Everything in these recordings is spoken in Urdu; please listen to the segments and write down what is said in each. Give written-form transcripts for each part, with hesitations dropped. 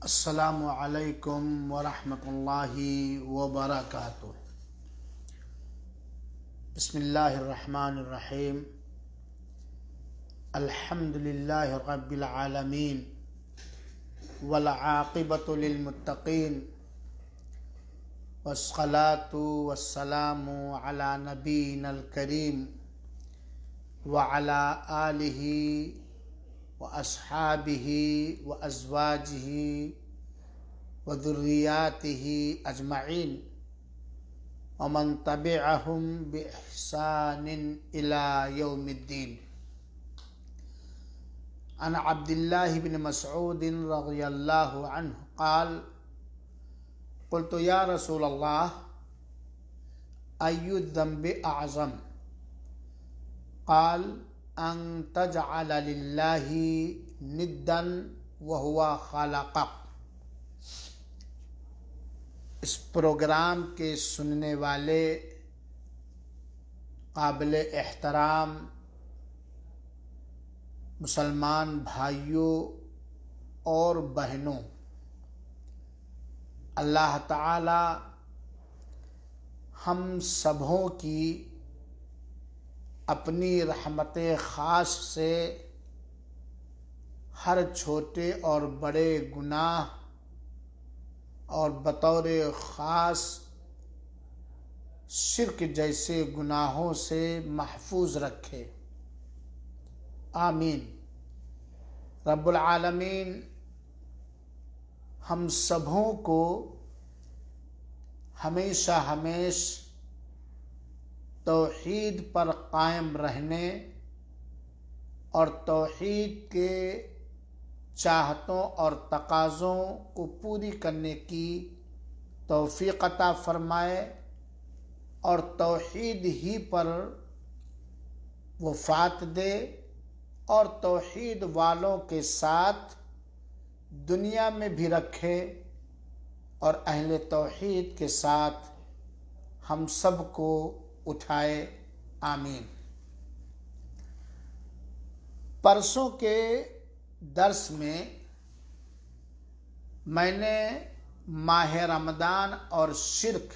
السلام علیکم ورحمۃ اللہ وبرکاتہ۔ بسم اللہ الرحمن الرحیم۔ الحمد للہ رب العالمین والعاقبۃ للمتقین والصلاة والسلام علی نبینا الکریم وعلی آلہ وأصحابه وأزواجه وذرياته أجمعين ومن تبعهم بإحسان إلى يوم الدين۔ عن عبد الله بن مسعود رضي الله عنه قال: قلت يا رسول الله أي الذنب أعظم؟ قال: ان تجعل للہ ندا وہو خلقک۔ اس پروگرام کے سننے والے قابل احترام مسلمان بھائیوں اور بہنوں، اللہ تعالی ہم سبھوں کی اپنی رحمت خاص سے ہر چھوٹے اور بڑے گناہ اور بطور خاص شرک جیسے گناہوں سے محفوظ رکھے، آمین۔ رب العالمین ہم سبھوں کو ہمیشہ توحید پر قائم رہنے اور توحید کے چاہتوں اور تقاضوں کو پوری کرنے کی توفیق عطا فرمائے اور توحید ہی پر وفات دے اور توحید والوں کے ساتھ دنیا میں بھی رکھے اور اہل توحید کے ساتھ ہم سب کو اٹھائے، آمین۔ پرسوں کے درس میں میں نے ماہ رمضان اور شرک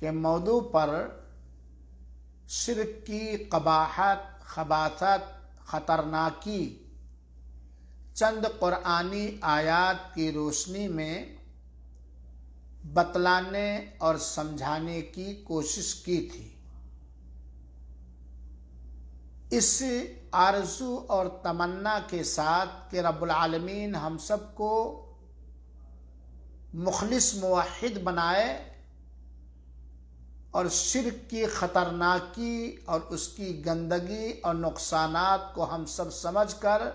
کے موضوع پر شرک کی قباحت، خباثت، خطرناکی چند قرآنی آیات کی روشنی میں بتلانے اور سمجھانے کی کوشش کی تھی۔ اس آرزو اور تمنا کے ساتھ کہ رب العالمین ہم سب کو مخلص موحد بنائے اور شرک کی خطرناکی اور اس کی گندگی اور نقصانات کو ہم سب سمجھ کر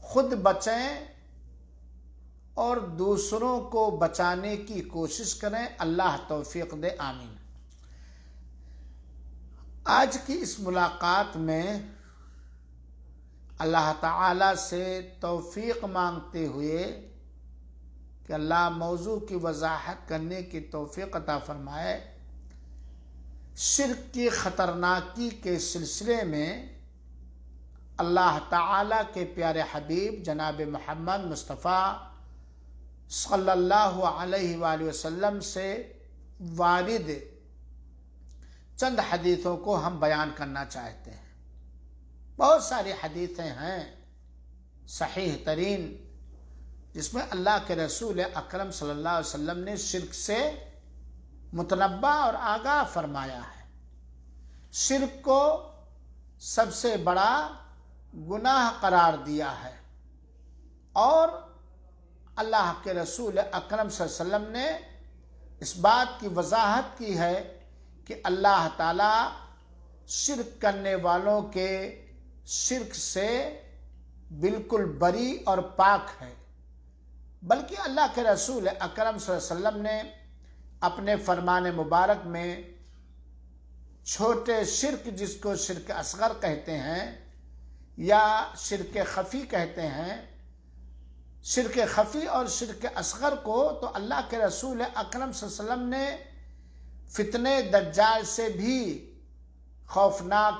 خود بچیں اور دوسروں کو بچانے کی کوشش کریں، اللہ توفیق دے، آمین۔ آج کی اس ملاقات میں اللہ تعالی سے توفیق مانگتے ہوئے کہ اللہ موضوع کی وضاحت کرنے کی توفیق عطا فرمائے، شرک کی خطرناکی کے سلسلے میں اللہ تعالی کے پیارے حبیب جناب محمد مصطفیٰ صلی اللہ علیہ وآلہ وسلم سے وارد چند حدیثوں کو ہم بیان کرنا چاہتے ہیں۔ بہت ساری حدیثیں ہیں صحیح ترین جس میں اللہ کے رسول اکرم صلی اللہ علیہ وسلم نے شرک سے متنبہ اور آگاہ فرمایا ہے، شرک کو سب سے بڑا گناہ قرار دیا ہے، اور اللہ کے رسول اکرم صلی اللہ علیہ وسلم نے اس بات کی وضاحت کی ہے کہ اللہ تعالیٰ شرک کرنے والوں کے شرک سے بالکل بری اور پاک ہے، بلکہ اللہ کے رسول اکرم صلی اللہ علیہ وسلم نے اپنے فرمان مبارک میں چھوٹے شرک، جس کو شرک اصغر کہتے ہیں یا شرک خفی کہتے ہیں، شرک خفی اور شرک اصغر کو تو اللہ کے رسول اکرم صلی اللہ علیہ وسلم نے فتنہ دجال سے بھی خوفناک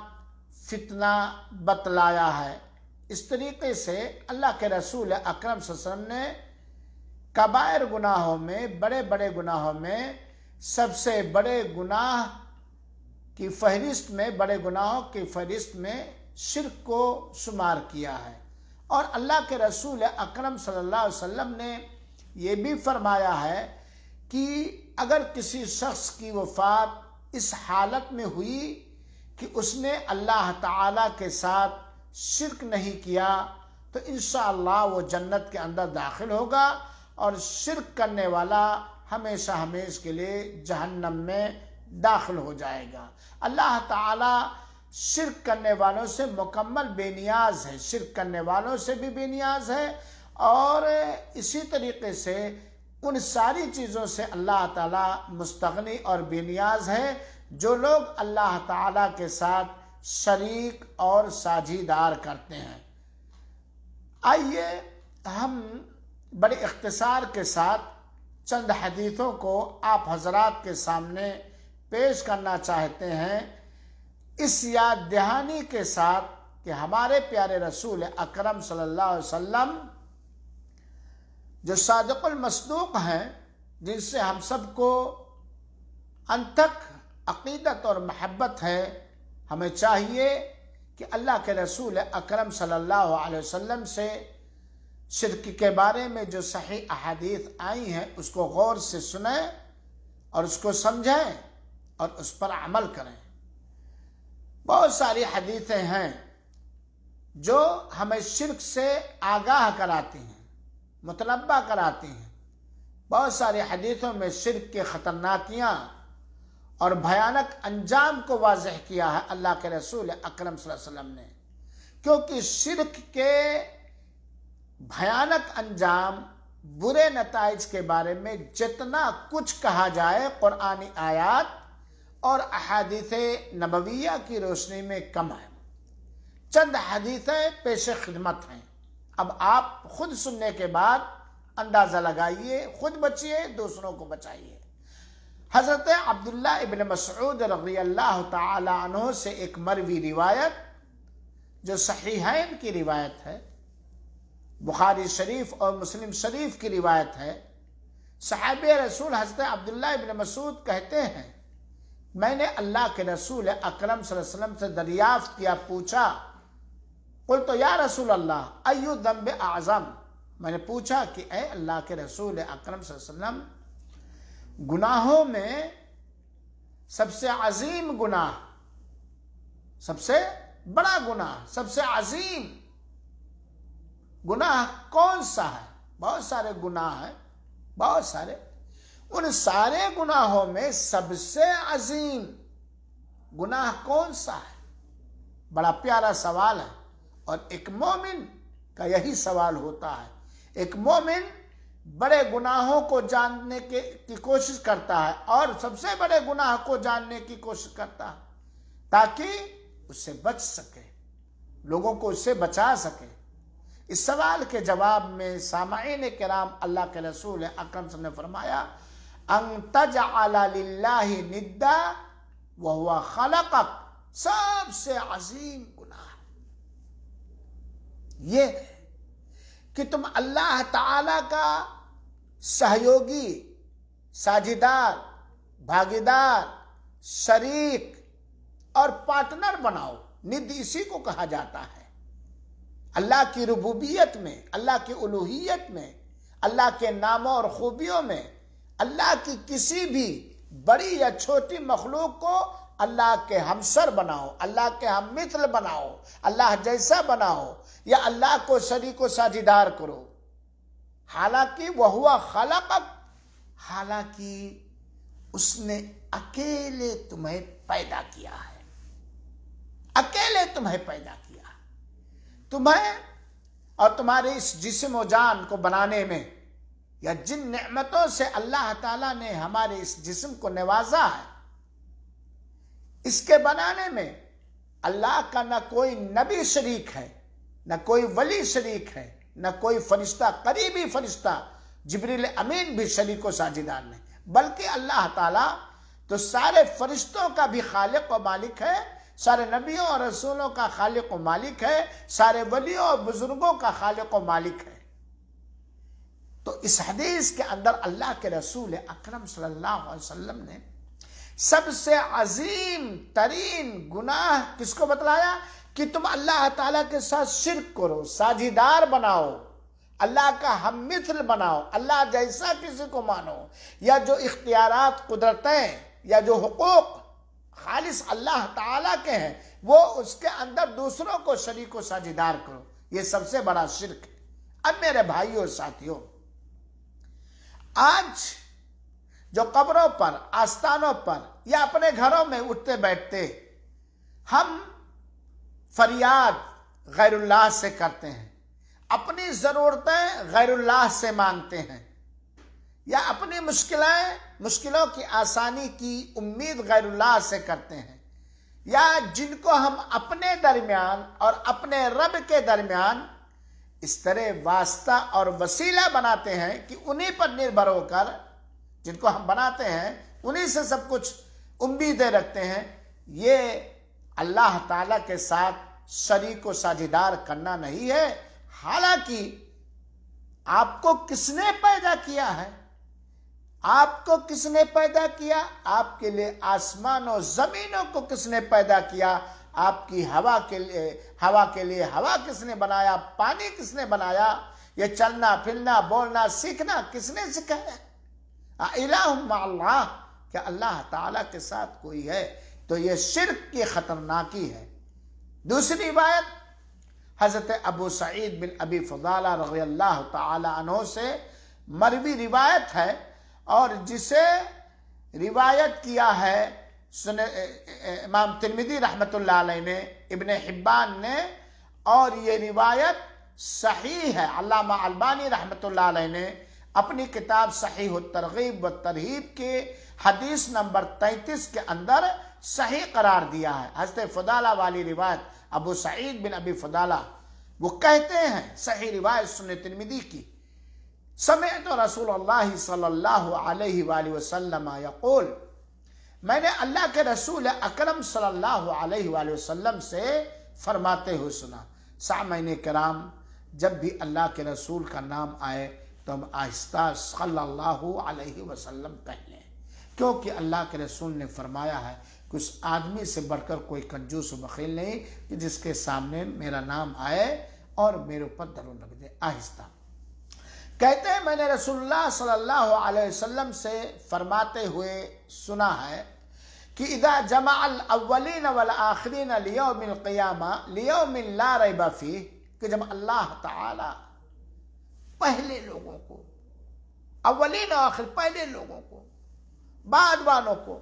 فتنہ بتلایا ہے۔ اس طریقے سے اللہ کے رسول اکرم صلی اللہ علیہ وسلم نے کبائر گناہوں میں، بڑے بڑے گناہوں میں سب سے بڑے گناہ کی فہرست میں، بڑے گناہوں کی فہرست میں شرک کو شمار کیا ہے۔ اور اللہ کے رسول اکرم صلی اللہ علیہ وسلم نے یہ بھی فرمایا ہے کہ اگر کسی شخص کی وفات اس حالت میں ہوئی کہ اس نے اللہ تعالیٰ کے ساتھ شرک نہیں کیا تو انشاءاللہ وہ جنت کے اندر داخل ہوگا، اور شرک کرنے والا ہمیشہ ہمیشہ کے لیے جہنم میں داخل ہو جائے گا۔ اللہ تعالیٰ شرک کرنے والوں سے مکمل بے نیاز ہے، شرک کرنے والوں سے بھی بے نیاز ہے، اور اسی طریقے سے ان ساری چیزوں سے اللہ تعالیٰ مستغنی اور بے نیاز ہے جو لوگ اللہ تعالیٰ کے ساتھ شریک اور ساجھیدار کرتے ہیں۔ آئیے ہم بڑے اختصار کے ساتھ چند حدیثوں کو آپ حضرات کے سامنے پیش کرنا چاہتے ہیں، اس یاد دہانی کے ساتھ کہ ہمارے پیارے رسول اکرم صلی اللہ علیہ وسلم جو صادق المصدوق ہیں، جن سے ہم سب کو انتھک عقیدت اور محبت ہے، ہمیں چاہیے کہ اللہ کے رسول اکرم صلی اللہ علیہ وسلم سے شرک کے بارے میں جو صحیح احادیث آئی ہیں اس کو غور سے سنیں اور اس کو سمجھیں اور اس پر عمل کریں۔ بہت ساری حدیثیں ہیں جو ہمیں شرک سے آگاہ کراتی ہیں، متنبہ کراتی ہیں۔ بہت ساری حدیثوں میں شرک کے خطرناکیاں اور بھیانک انجام کو واضح کیا ہے اللہ کے رسول اکرم صلی اللہ علیہ وسلم نے، کیونکہ شرک کے بھیانک انجام، برے نتائج کے بارے میں جتنا کچھ کہا جائے قرآنی آیات اور احادیث نبویہ کی روشنی میں کم ہے۔ چند حدیثیں پیش خدمت ہیں، اب آپ خود سننے کے بعد اندازہ لگائیے، خود بچیے، دوسروں کو بچائیے۔ حضرت عبداللہ ابن مسعود رضی اللہ تعالی عنہ سے ایک مروی روایت جو صحیحین کی روایت ہے، بخاری شریف اور مسلم شریف کی روایت ہے۔ صحابی رسول حضرت عبداللہ ابن مسعود کہتے ہیں، میں نے اللہ کے رسول اکرم صلی اللہ علیہ وسلم سے دریافت کیا، پوچھا، قلت یا رسول اللہ ایو ذنب اعظم، میں نے پوچھا کہ اے اللہ کے رسول اکرم صلی اللہ علیہ وسلم، گناہوں میں سب سے عظیم گناہ، سب سے بڑا گناہ، سب سے عظیم گناہ کون سا ہے؟ بہت سارے گناہ ہیں، بہت سارے، ان سارے گناہوں میں سب سے عظیم گناہ کون سا ہے؟ بڑا پیارا سوال ہے، اور ایک مومن کا یہی سوال ہوتا ہے۔ ایک مومن بڑے گناہوں کو جاننے کی کوشش کرتا ہے، اور سب سے بڑے گناہ کو جاننے کی کوشش کرتا ہے تاکہ اس سے بچ سکے، لوگوں کو اس سے بچا سکے۔ اس سوال کے جواب میں سامعین کرام، اللہ کے رسول اکرم صلی اللہ علیہ وسلم نے فرمایا، ان تجعل للہ ندا وہو خلقک، سب سے عظیم گناہ یہ ہے کہ تم اللہ تعالی کا سہیوگی، ساجھیدار، بھاگیدار، شریک اور پارٹنر بناؤ۔ ند اسی کو کہا جاتا ہے۔ اللہ کی ربوبیت میں، اللہ کی الوہیت میں، اللہ کے ناموں اور خوبیوں میں، اللہ کی کسی بھی بڑی یا چھوٹی مخلوق کو اللہ کے ہمسر بناؤ، اللہ کے ہم مثل بناؤ، اللہ جیسا بناؤ، یا اللہ کو شریک و ساجھیدار کرو۔ حالانکہ وہو خلقک، حالانکہ اس نے اکیلے تمہیں پیدا کیا ہے، اکیلے تمہیں پیدا کیا ہے۔ تمہیں اور تمہارے اس جسم و جان کو بنانے میں، یا جن نعمتوں سے اللہ تعالیٰ نے ہمارے اس جسم کو نوازا ہے، اس کے بنانے میں اللہ کا نہ کوئی نبی شریک ہے، نہ کوئی ولی شریک ہے، نہ کوئی فرشتہ، قریبی فرشتہ جبریل امین بھی شریک و ساجھیدار نہیں، بلکہ اللہ تعالیٰ تو سارے فرشتوں کا بھی خالق و مالک ہے، سارے نبیوں اور رسولوں کا خالق و مالک ہے، سارے ولیوں اور بزرگوں کا خالق و مالک ہے۔ تو اس حدیث کے اندر اللہ کے رسول اکرم صلی اللہ علیہ وسلم نے سب سے عظیم ترین گناہ کس کو بتلایا؟ کہ تم اللہ تعالیٰ کے ساتھ شرک کرو، ساجھیدار بناؤ، اللہ کا ہم مثل بناؤ، اللہ جیسا کسی کو مانو، یا جو اختیارات، قدرتیں یا جو حقوق خالص اللہ تعالیٰ کے ہیں وہ اس کے اندر دوسروں کو شریک و ساجھیدار کرو، یہ سب سے بڑا شرک ہے۔ اب میرے بھائیوں اور ساتھیوں، آج جو قبروں پر، آستانوں پر یا اپنے گھروں میں اٹھتے بیٹھتے ہم فریاد غیر اللہ سے کرتے ہیں، اپنی ضرورتیں غیر اللہ سے مانگتے ہیں، یا اپنی مشکلوں کی آسانی کی امید غیر اللہ سے کرتے ہیں، یا جن کو ہم اپنے درمیان اور اپنے رب کے درمیان اس طرح واسطہ اور وسیلہ بناتے ہیں کہ انہی پر نربھر ہو کر، جن کو ہم بناتے ہیں انہی سے سب کچھ امیدیں رکھتے ہیں، یہ اللہ تعالیٰ کے ساتھ شریک و ساجھیدار کرنا نہیں ہے۔ حالانکہ آپ کو کس نے پیدا کیا ہے؟ آپ کو کس نے پیدا کیا؟ آپ کے لیے آسمان و زمینوں کو کس نے پیدا کیا؟ آپ کی ہوا کے لیے ہوا کس نے بنایا؟ پانی کس نے بنایا؟ یہ چلنا پھرنا بولنا سیکھنا کس نے سکھایا؟ الہ مع اللہ، کہ اللہ تعالیٰ کے ساتھ کوئی ہے؟ تو یہ شرک کی خطرناکی ہے۔ دوسری روایت حضرت ابو سعید بن ابی فضالہ رضی اللہ تعالی عنہ سے مروی روایت ہے، اور جسے روایت کیا ہے امام ترمذی رحمۃ اللہ علیہ نے، ابن حبان نے، اور یہ روایت صحیح ہے۔ علامہ البانی رحمۃ اللہ علیہ نے اپنی کتاب صحیح الترغیب والترہیب کے حدیث نمبر 33 کے اندر صحیح قرار دیا ہے۔ حضرت فضالہ والی روایت، ابو سعید بن ابی فضالہ وہ کہتے ہیں، صحیح روایت سنن ترمذی کی، سمعت رسول اللہ صلی اللہ علیہ وآلہ وسلم یقول، میں نے اللہ کے رسول اکرم صلی اللہ علیہ وآلہ وسلم سے فرماتے ہوئے سنا۔ سامعین کرام، جب بھی اللہ کے رسول کا نام آئے تو ہم آہستہ صلی اللہ علیہ وسلم کہہ لیں، کیونکہ اللہ کے رسول نے فرمایا ہے کہ اس آدمی سے بڑھ کر کوئی کنجوس و بخیل نہیں کہ جس کے سامنے میرا نام آئے اور میرے اوپر درون رکھ دے۔ آہستہ کہتے ہیں میں نے رسول اللہ صلی اللہ علیہ وسلم سے فرماتے ہوئے سنا ہے کہ اذا جمع الاولین والآخرین لیوم القیامہ لیوم لا ریب فیہ، کہ جب اللہ تعالی پہلے لوگوں کو، اولین و آخر پہلے لوگوں کو، بعد والوں کو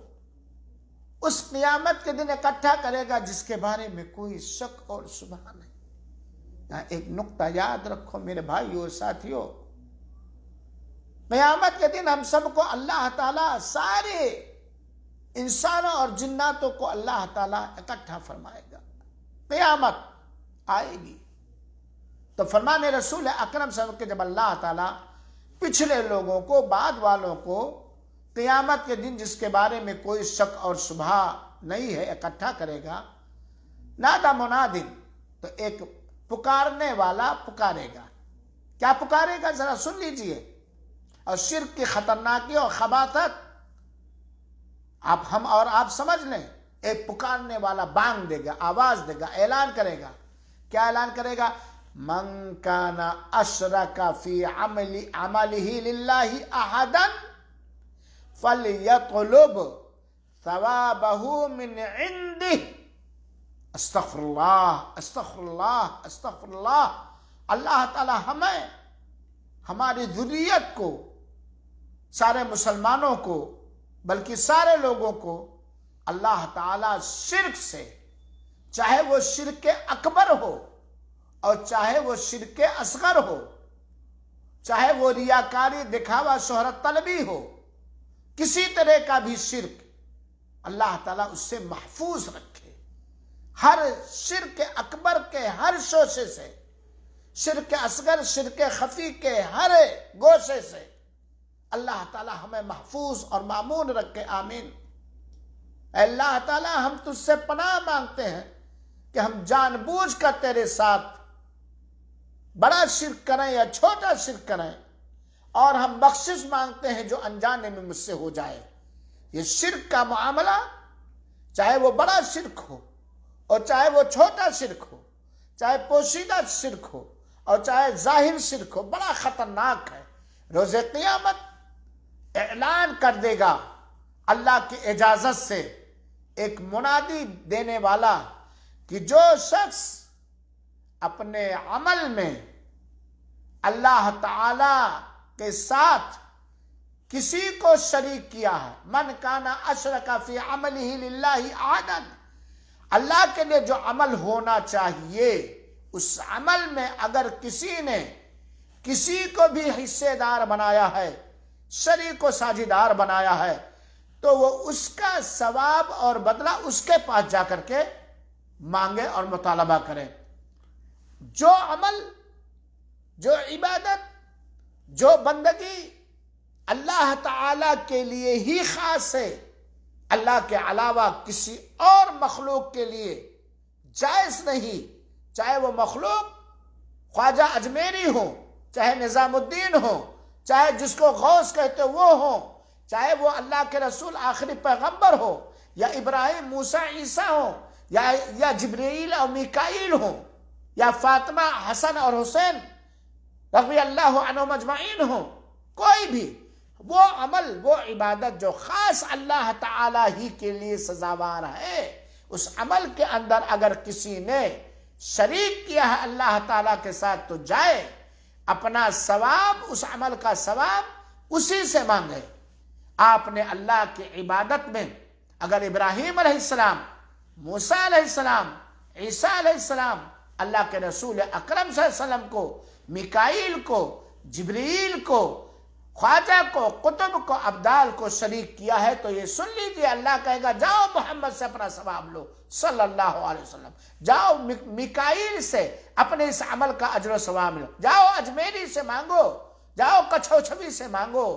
اس قیامت کے دن اکٹھا کرے گا جس کے بارے میں کوئی شک اور شبہ نہیں۔ یہاں ایک نقطہ یاد رکھو میرے بھائیوں ساتھیوں، قیامت کے دن ہم سب کو اللہ تعالیٰ، سارے انسانوں اور جناتوں کو اللہ تعالیٰ اکٹھا فرمائے گا، قیامت آئے گی۔ تو فرمان رسول اکرم صلی اللہ علیہ وسلم کہ جب اللہ تعالیٰ پچھلے لوگوں کو، بعد والوں کو قیامت کے دن جس کے بارے میں کوئی شک اور شبہ نہیں ہے اکٹھا کرے گا، نادا منادن، تو ایک پکارنے والا پکارے گا۔ کیا پکارے گا؟ ذرا سن لیجئے، اور شرک کی خطرناکی اور خباثت ہم اور آپ سمجھ لیں۔ ایک پکارنے والا بانگ دے گا، آواز دے گا، اعلان کرے گا۔ کیا اعلان کرے گا؟ من کان اشرک فی عملہ للہ احدا فلیطلب ثوابہ من عندہ۔ استغفر اللہ، استغفر اللہ، استغفر اللہ۔ اللہ تعالی ہمیں، ہماری ذریت کو، سارے مسلمانوں کو، بلکہ سارے لوگوں کو اللہ تعالی شرک سے، چاہے وہ شرک اکبر ہو اور چاہے وہ شرک اصغر ہو، چاہے وہ ریاکاری، دکھاوا، شہرت طلبی ہو، کسی طرح کا بھی شرک اللہ تعالیٰ اس سے محفوظ رکھے۔ ہر شرک اکبر کے ہر شوشے سے، شرک اصغر، شرک خفی کے ہر گوشے سے اللہ تعالیٰ ہمیں محفوظ اور مامون رکھے، آمین۔ اے اللہ تعالیٰ، ہم تجھ سے پناہ مانگتے ہیں کہ ہم جان بوجھ کر تیرے ساتھ بڑا شرک کریں یا چھوٹا شرک کریں، اور ہم بخشش مانگتے ہیں جو انجانے میں مجھ سے ہو جائے۔ یہ شرک کا معاملہ، چاہے وہ بڑا شرک ہو اور چاہے وہ چھوٹا شرک ہو، چاہے پوشیدہ شرک ہو اور چاہے ظاہر شرک ہو، بڑا خطرناک ہے۔ روز قیامت اعلان کر دے گا اللہ کی اجازت سے ایک منادی دینے والا کہ جو شخص اپنے عمل میں اللہ تعالی کے ساتھ کسی کو شریک کیا ہے، من کان اشرک فی عملہ للہ احدا، اللہ کے لیے جو عمل ہونا چاہیے اس عمل میں اگر کسی نے کسی کو بھی حصے دار بنایا ہے، شریک و ساجھیدار بنایا ہے، تو وہ اس کا ثواب اور بدلہ اس کے پاس جا کر کے مانگے اور مطالبہ کرے۔ جو عمل، جو عبادت، جو بندگی اللہ تعالی کے لیے ہی خاص ہے، اللہ کے علاوہ کسی اور مخلوق کے لیے جائز نہیں، چاہے وہ مخلوق خواجہ اجمیری ہو، چاہے نظام الدین ہو، چاہے جس کو غوث کہتے وہ ہو، چاہے وہ اللہ کے رسول آخری پیغمبر ہو، یا ابراہیم، موسیٰ، عیسیٰ ہو، یا جبرائیل اور میکائیل ہو، یا فاطمہ، حسن اور حسین رضی اللہ عنہم اجمعین ہو، کوئی بھی وہ عمل، وہ عبادت جو خاص اللہ تعالی ہی کے لیے سزاوار ہے، اس عمل کے اندر اگر کسی نے شریک کیا ہے اللہ تعالیٰ کے ساتھ تو جائے اپنا ثواب، اس عمل کا ثواب اسی سے مانگے۔ آپ نے اللہ کی عبادت میں اگر ابراہیم علیہ السلام، موسیٰ علیہ السلام، عیسیٰ علیہ السلام، اللہ کے رسول اکرم صلی اللہ علیہ وسلم کو، میکائیل کو، جبرائیل کو، خواجہ کو، قطب کو، ابدال کو شریک کیا ہے تو یہ سن لیجئے اللہ کہے گا جاؤ محمد سے اپنا ثواب لو صلی اللہ علیہ وسلم، جاؤ میکائیل سے اپنے اس عمل کا اجر و ثواب لو، جاؤ اجمیری سے مانگو، جاؤ کچھو چھوی سے مانگو،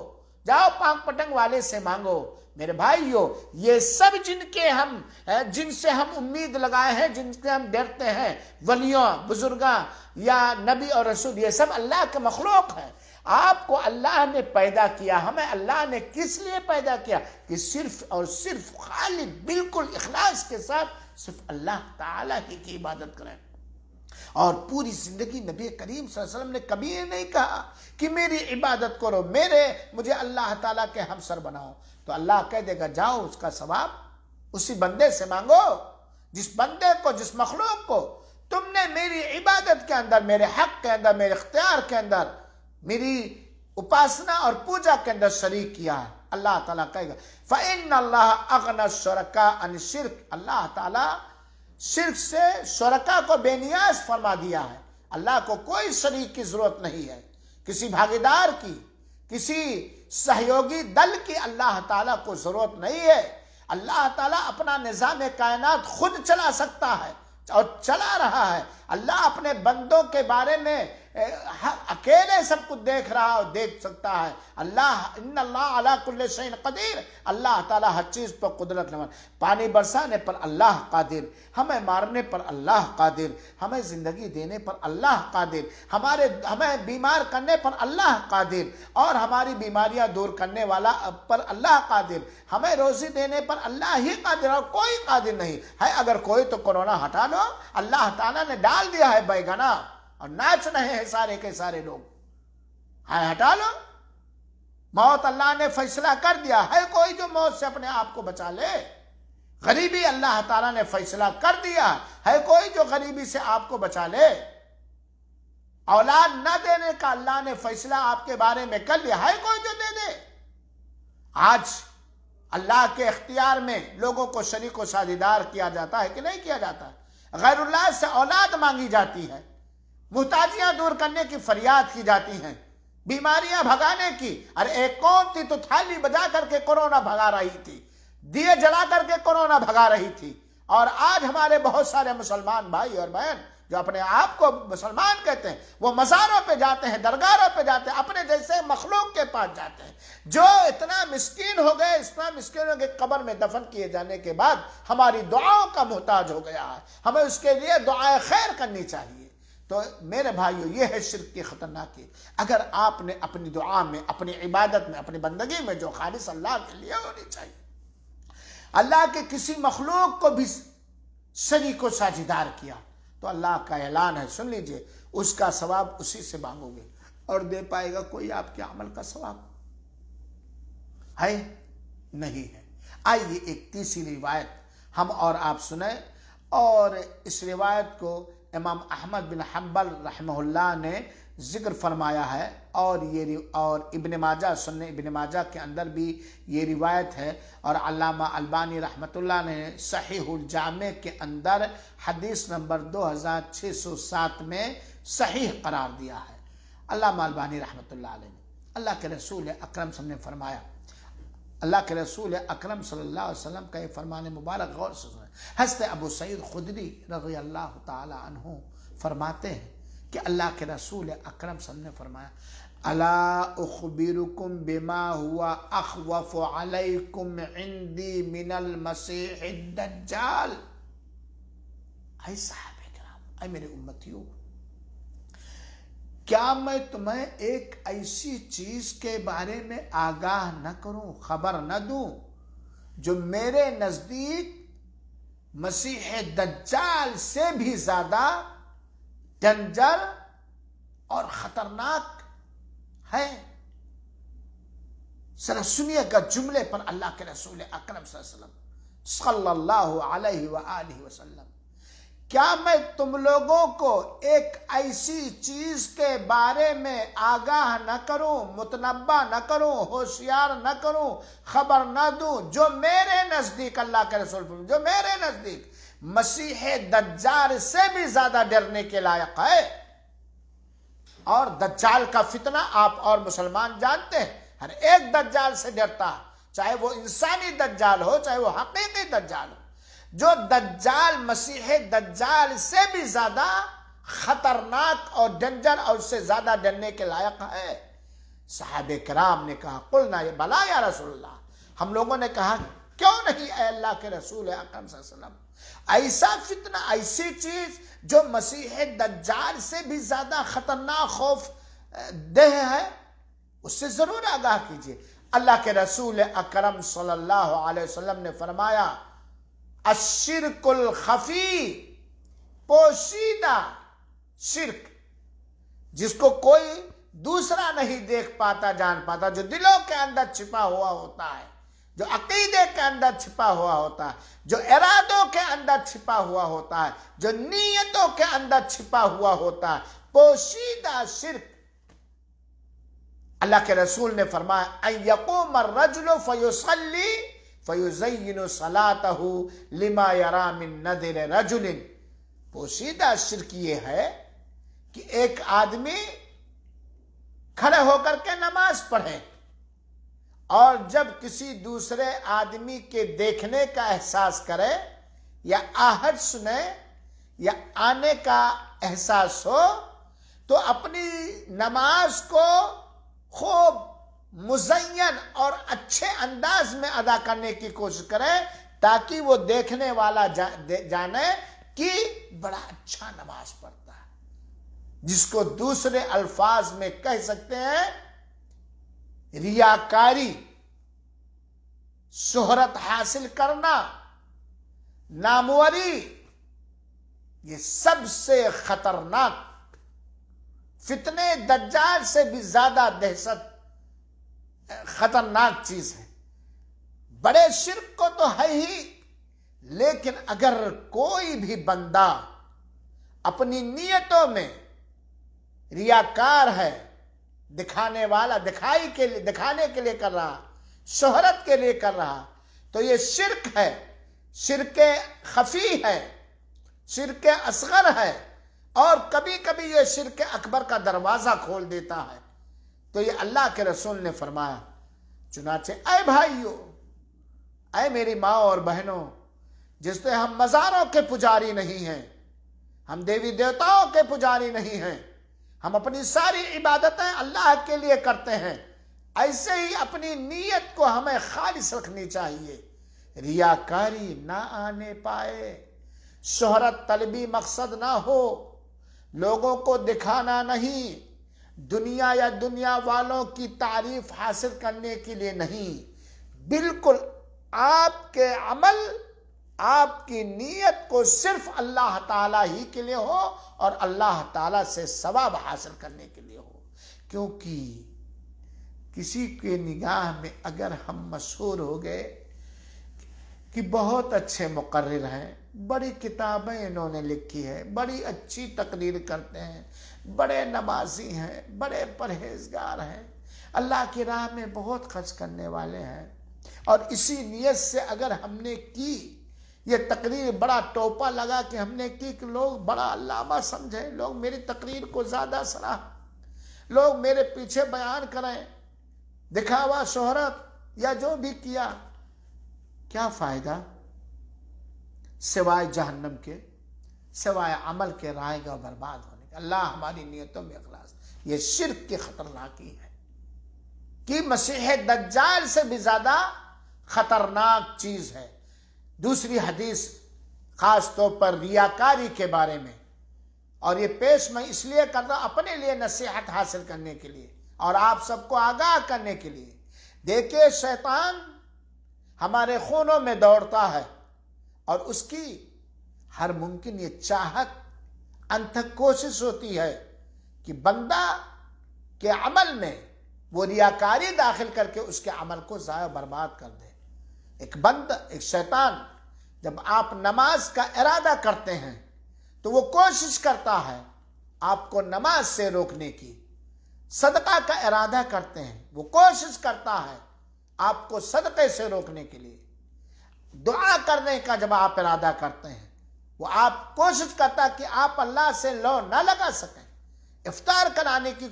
جاؤ پانک پٹنگ والے سے مانگو۔ میرے بھائیو، یہ سب جن سے ہم امید لگائے ہیں، جن سے ہم ڈرتے ہیں، ولیوں، بزرگاں یا نبی اور رسول، یہ سب اللہ کے مخلوق ہیں۔ آپ کو اللہ نے پیدا کیا، ہمیں اللہ نے کس لیے پیدا کیا کہ صرف اور صرف خالص بالکل اخلاص کے ساتھ صرف اللہ تعالیٰ کی عبادت کریں۔ اور پوری زندگی نبی کریم صلی اللہ علیہ وسلم نے کبھی یہ نہیں کہا کہ میری عبادت کرو، مجھے اللہ تعالیٰ کے ہمسر بناؤ، تو اللہ کہہ دے گا جاؤ اس کا ثواب اسی بندے سے مانگو، جس بندے کو، جس مخلوق کو تم نے میری عبادت کے اندر، میرے حق کے اندر، میرے اختیار کے اندر، میری اپاسنا اور پوجا کے اندر شریک کیا ہے۔ اللہ تعالیٰ کہے گا فَإِنَّ اللَّهَ أَغْنَى الشُّرَكَاءَ عَنِ الشِّرْكِ، اللہ تعالیٰ شرک سے شرکا کو بے نیاز فرما دیا ہے۔ اللہ کو کوئی شریک کی ضرورت نہیں ہے، کسی بھاگیدار کی، کسی سہیوگی دل کی اللہ تعالیٰ کو ضرورت نہیں ہے۔ اللہ تعالیٰ اپنا نظام کائنات خود چلا سکتا ہے اور چلا رہا ہے۔ اللہ اپنے بندوں کے بارے میں اکیلے سب کچھ دیکھ رہا اور دیکھ سکتا ہے۔ ان اللہ علی کل شیء قدیر، اللہ تعالیٰ ہر چیز پر قدرت رکھتا ہے۔ پانی برسانے پر اللہ قادر، ہمیں مارنے پر اللہ قادر، ہمیں زندگی دینے پر اللہ قادر، ہمیں بیمار کرنے پر اللہ قادر، اور ہماری بیماریاں دور کرنے والا پر اللہ قادر، ہمیں روزی دینے پر اللہ ہی قادر، اور کوئی قادر نہیں ہے۔ اگر کوئی تو کورونا ہٹا لو، اللہ تعالیٰ نے ڈال دیا ہے بیگنا اور ناچ رہے ہیں سارے کے سارے لوگ، ہٹا لو۔ موت اللہ نے فیصلہ کر دیا ہے، کوئی جو موت سے اپنے آپ کو بچا لے؟ غریبی اللہ تعالیٰ نے فیصلہ کر دیا ہے، کوئی جو غریبی سے آپ کو بچا لے؟ اولاد نہ دینے کا اللہ نے فیصلہ آپ کے بارے میں کر لیا ہے، کوئی جو دے دے؟ آج اللہ کے اختیار میں لوگوں کو شریک و ساجھیدار کیا جاتا ہے کہ نہیں کیا جاتا؟ غیر اللہ سے اولاد مانگی جاتی ہے، محتاجیاں دور کرنے کی فریاد کی جاتی ہیں، بیماریاں بھگانے کی۔ ارے ایک قوم تھی تو تھالی بجا کر کے کورونا بھگا رہی تھی، دیے جلا کر کے کورونا بھگا رہی تھی، اور آج ہمارے بہت سارے مسلمان بھائی اور بہن جو اپنے آپ کو مسلمان کہتے ہیں، وہ مزاروں پہ جاتے ہیں، درگاہوں پہ جاتے ہیں، اپنے جیسے مخلوق کے پاس جاتے ہیں، جو اتنا مسکین ہو گئے، اتنا مسکین ہو گئے، قبر میں دفن کیے جانے کے بعد ہماری دعاؤں کا محتاج ہو گیا ہے۔ ہمیں اس کے لیے دعائے خیر کرنی چاہیے۔ تو میرے بھائیو یہ ہے شرک کی خطرناکی. اگر آپ نے اپنی دعا میں، اپنی عبادت میں، اپنی بندگی میں جو خالص اللہ کے لیے ہونی چاہیے، اللہ کے کسی مخلوق کو بھی شریک و ساجھیدار کیا، تو اللہ کا اعلان ہے، سن لیجئے، اس کا ثواب اسی سے مانگو گے اور دے پائے گا کوئی آپ کے عمل کا ثواب؟ ہے؟ نہیں ہے. آئیے ایک تیسری روایت ہم اور آپ سنیں، اور اس روایت کو امام احمد بن حنبل رحمہ اللہ نے ذکر فرمایا ہے، اور ابن ماجہ، سنن ابن ماجہ کے اندر بھی یہ روایت ہے، اور علامہ البانی رحمۃ اللہ نے صحیح الجامع کے اندر حدیث نمبر 2607 میں صحیح قرار دیا ہے. علامہ البانی رحمۃ اللہ علیہ نے، اللہ کے رسول اکرم صلی اللہ علیہ وسلم نے فرمایا، اللہ کے رسول اکرم صلی اللہ علیہ وسلم کا یہ فرمان مبارک غور سے سنیں. حضرت ابو سعید خدری رضی اللہ تعالی عنہ فرماتے ہیں کہ اللہ کے رسول اکرم صلی اللہ علیہ وسلم نے فرمایا، الا اخبرکم بما ہوا اخوف علیکم عندی من المسیح الدجال. اے صحابہ کرام، اے میرے امتیوں، کیا میں تمہیں ایک ایسی چیز کے بارے میں آگاہ نہ کروں، خبر نہ دوں، جو میرے نزدیک مسیح دجال سے بھی زیادہ ڈینجر اور خطرناک ہے؟ ذرا سنیے گا جملے پر اللہ کے رسول اکرم صلی اللہ علیہ وآلہ وسلم، کیا میں تم لوگوں کو ایک ایسی چیز کے بارے میں آگاہ نہ کروں، متنبہ نہ کروں، ہوشیار نہ کروں، خبر نہ دوں، جو میرے نزدیک، اللہ کے رسول جو میرے نزدیک مسیح دجال سے بھی زیادہ ڈرنے کے لائق ہے؟ اور دجال کا فتنہ آپ اور مسلمان جانتے ہیں، ہر ایک دجال سے ڈرتا ہے، چاہے وہ انسانی دجال ہو، چاہے وہ حقیقی دجال ہو. جو دجال، مسیح دجال سے بھی زیادہ خطرناک اور ڈینجر اور اس سے زیادہ ڈرنے کے لائق ہے. صحابہ کرام نے کہا، قلنا بلا یا رسول اللہ، ہم لوگوں نے کہا کیوں نہیں اے اللہ کے رسول اکرم صلی اللہ علیہ وسلم، ایسا فتنہ، ایسی چیز جو مسیح دجال سے بھی زیادہ خطرناک خوف دہ ہے، اس سے ضرور آگاہ کیجئے. اللہ کے رسول اکرم صلی اللہ علیہ وسلم نے فرمایا، الشرک الخفی، پوشیدہ شرک، جس کو کوئی دوسرا نہیں دیکھ پاتا، جان پاتا، جو دلوں کے اندر چھپا ہوا ہوتا ہے، جو عقیدے کے اندر چھپا ہوا ہوتا ہے، جو ارادوں کے اندر چھپا ہوا ہوتا ہے، جو نیتوں کے اندر چھپا ہوا ہوتا ہے، پوشیدہ شرک. اللہ کے رسول نے فرمایا، ان یقوم الرجل فیصلی فیزین صلاته لما یرا من نذر رجل. پوشیدہ شرک یہ ہے کہ ایک آدمی کھڑے ہو کر کے نماز پڑھے، اور جب کسی دوسرے آدمی کے دیکھنے کا احساس کرے، یا آہٹ سنے، یا آنے کا احساس ہو، تو اپنی نماز کو خوب مزین اور اچھے انداز میں ادا کرنے کی کوشش کرے، تاکہ وہ دیکھنے والا جانے کہ بڑا اچھا نماز پڑھتا ہے، جس کو دوسرے الفاظ میں کہہ سکتے ہیں ریاکاری، شہرت حاصل کرنا، ناموری. یہ سب سے خطرناک، فتنے دجال سے بھی زیادہ دہشت خطرناک چیز ہے. بڑے شرک کو تو ہے ہی، لیکن اگر کوئی بھی بندہ اپنی نیتوں میں ریاکار ہے، دکھانے والا، دکھانے کے لیے کر رہا، شہرت کے لیے کر رہا، تو یہ شرک ہے، شرک خفی ہے، شرک اصغر ہے، اور کبھی کبھی یہ شرک اکبر کا دروازہ کھول دیتا ہے. تو یہ اللہ کے رسول نے فرمایا. چنانچہ اے بھائیو، اے میری ماں اور بہنوں، جس سے ہم مزاروں کے پجاری نہیں ہیں، ہم دیوی دیوتاؤں کے پجاری نہیں ہیں، ہم اپنی ساری عبادتیں اللہ کے لیے کرتے ہیں، ایسے ہی اپنی نیت کو ہمیں خالص رکھنی چاہیے، ریاکاری نہ آنے پائے، شہرت طلبی مقصد نہ ہو، لوگوں کو دکھانا نہیں، دنیا یا دنیا والوں کی تعریف حاصل کرنے کے لیے نہیں، بالکل آپ کے عمل، آپ کی نیت کو صرف اللہ تعالیٰ ہی کے لیے ہو اور اللہ تعالیٰ سے ثواب حاصل کرنے کے لیے ہو۔ کیونکہ کسی کے نگاہ میں اگر ہم مشہور ہو گئے کہ بہت اچھے مقرر ہیں، بڑی کتابیں انہوں نے لکھی ہے، بڑی اچھی تقریر کرتے ہیں، بڑے نمازی ہیں، بڑے پرہیزگار ہیں، اللہ کی راہ میں بہت خرچ کرنے والے ہیں، اور اسی نیت سے اگر ہم نے کی یہ تقریر، بڑا ٹوپا لگا کہ ہم نے کی کہ لوگ بڑا علامہ سمجھیں، لوگ میری تقریر کو زیادہ سراہیں، لوگ میرے پیچھے بیان کریں، دکھاوا، شہرت یا جو بھی کیا، کیا فائدہ؟ سوائے جہنم کے، سوائے عمل کے رائے گا برباد ہونے کا۔ اللہ ہماری نیتوں میں اخلاص، یہ شرک کی خطرناکی ہے کہ مسیح دجال سے بھی زیادہ خطرناک چیز ہے۔ دوسری حدیث خاص طور پر ریاکاری کے بارے میں، اور یہ پیش میں اس لیے کر رہا ہوں اپنے لیے نصیحت حاصل کرنے کے لیے اور آپ سب کو آگاہ کرنے کے لیے۔ دیکھیے شیطان ہمارے خونوں میں دوڑتا ہے، اور اس کی ہر ممکن یہ چاہت انتھک کوشش ہوتی ہے کہ بندہ کے عمل میں وہ ریاکاری داخل کر کے اس کے عمل کو ضائع برباد کر دے۔ ایک شیطان جب آپ نماز کا ارادہ کرتے ہیں تو وہ کوشش کرتا ہے آپ کو نماز سے روکنے کی، صدقہ کا ارادہ کرتے ہیں وہ کوشش کرتا ہے آپ کو صدقے سے روکنے کے لیے، دعا کرنے کا جب آپ ارادہ کرتے ہیں وہ آپ کوشش کرتا کہ آپ اللہ سے لو نہ لگا سکیں، افطار کرانے کی